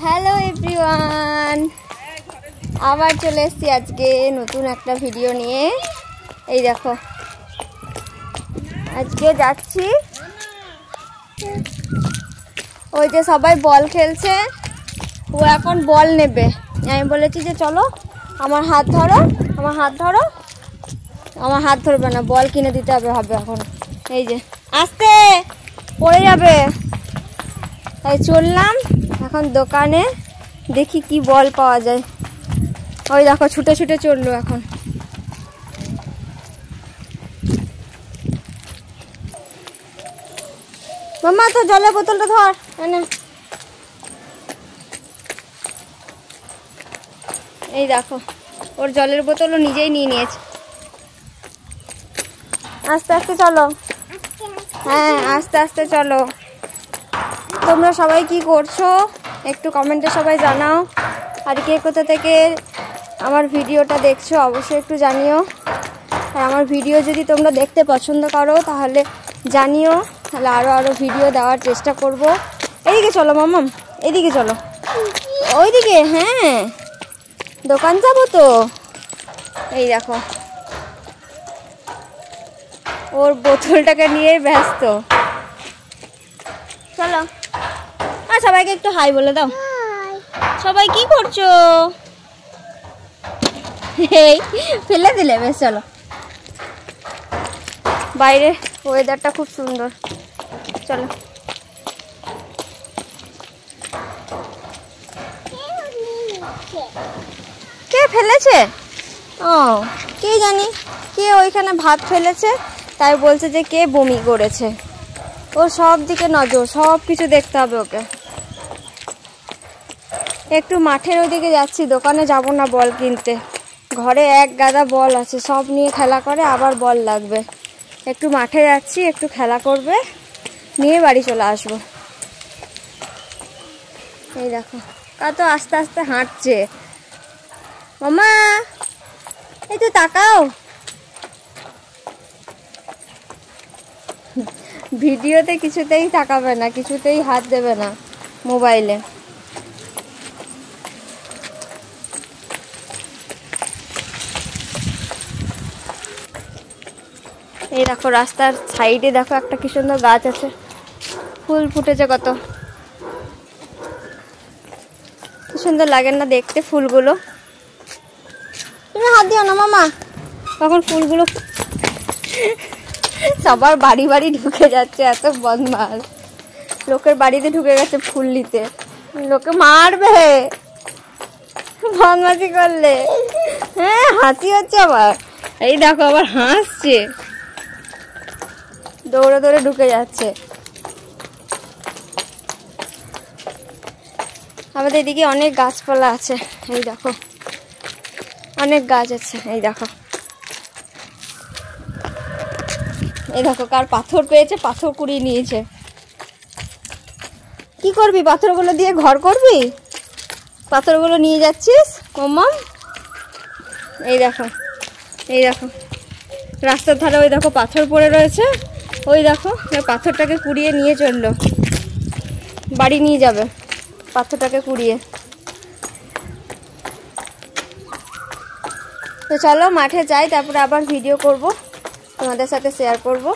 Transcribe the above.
Hello everyone, আবার চলে এসেছি আজকে নতুন একটা ভিডিও নিয়ে। এই দেখো, আজকে যাচ্ছি, ওই যে সবাই বল খেলছে, ও এখন বল নেবে। আমি বলেছি যে চলো আমার হাত ধরো, আমার হাত ধরো, আমার হাত ধরবে না, বল কিনে দিতে হবে এখন। এই যে আস্তে পড়ে যাবে, তাই চললাম এখন দোকানে, দেখি কি বল পাওয়া যায়। ওই দেখো ছুটে ছুটে চললো এখন। মাম্মা তো জলের বোতলটা ধর, এনে। এই দেখো ওর জলের বোতলও নিজেই নিয়ে নিয়েছে। আস্তে আস্তে চলো, হ্যাঁ আস্তে আস্তে চলো। তোমরা সবাই কি করছো একটু কমেন্টে সবাই জানাও, আর কে কোথা থেকে আমার ভিডিওটা দেখছো অবশ্যই একটু জানিও। আর আমার ভিডিও যদি তোমরা দেখতে পছন্দ করো তাহলে জানিও, তাহলে আরও ভিডিও দেওয়ার চেষ্টা করব। এদিকে চলো মাম্মাম, এদিকে চলো, ওইদিকে, হ্যাঁ দোকান যাবো তো। এই দেখো ওর বোতলটাকে নিয়ে ব্যস্ত। চলো আর সবাইকে একটু হাই বলে দাও। সবাই কি করছো? এই ফেলে দিলে, বেশ চলো। বাইরে ওয়েদারটা খুব সুন্দর, চলো। কে ফেলেছে? ও কে জানি, কে ওইখানে ভাত ফেলেছে, তাই বলছে যে কে বমি করেছে। ও সব দিকে নজর, সব কিছু দেখতে হবে ওকে। একটু মাঠের ওইদিকে যাচ্ছি, দোকানে যাব না বল কিনতে। ঘরে এক গাদা বল আছে, সব নিয়ে খেলা করে, আবার বল লাগবে। একটু মাঠে যাচ্ছি, একটু খেলা করবে, নিয়ে বাড়ি চলে আসবো। এই দেখো কত আস্তে আস্তে হাঁটছে। মামা এই তো তাকাও, ভিডিওতে কিছুতেই তাকাবে না, কিছুতেই হাত দেবে না মোবাইলে। এই দেখো রাস্তার সাইডে দেখো একটা কি সুন্দর গাছ আছে, ফুল ফুটেছে কত, কি সুন্দর লাগে না দেখতে ফুলগুলো। তুমি হাত দিও না মামা, তখন ফুলগুলো সবার বাড়ি বাড়ি ঢুকে যাচ্ছে, এত বদমাশ। লোকের বাড়িতে ঢুকে গেছে ফুল নিতে, লোকে মারবে বদমাশি করলে। হ্যাঁ হাসি হচ্ছে আবার, এই দেখো আবার হাসছে, দৌড়ে দৌড়ে ঢুকে যাচ্ছে। আমাদের এদিকে অনেক গাছপালা আছে, এই দেখো অনেক গাছ আছে। এই দেখো, এই দেখো কার পাথর পেয়েছে, পাথর কুড়িয়ে নিয়েছে। কি করবি পাথরগুলো দিয়ে, ঘর করবি? পাথরগুলো নিয়ে যাচ্ছিস মাম্মা? এই দেখো, এই দেখো রাস্তার ধারে ওই দেখো পাথর পড়ে রয়েছে, ওই দেখো পাথরটাকে কুড়িয়ে নিয়ে চললো, বাড়ি নিয়ে যাবে পাথরটাকে কুড়িয়ে। তো চলো মাঠে যাই, তারপরে আবার ভিডিও করব, তোমাদের সাথে শেয়ার করব।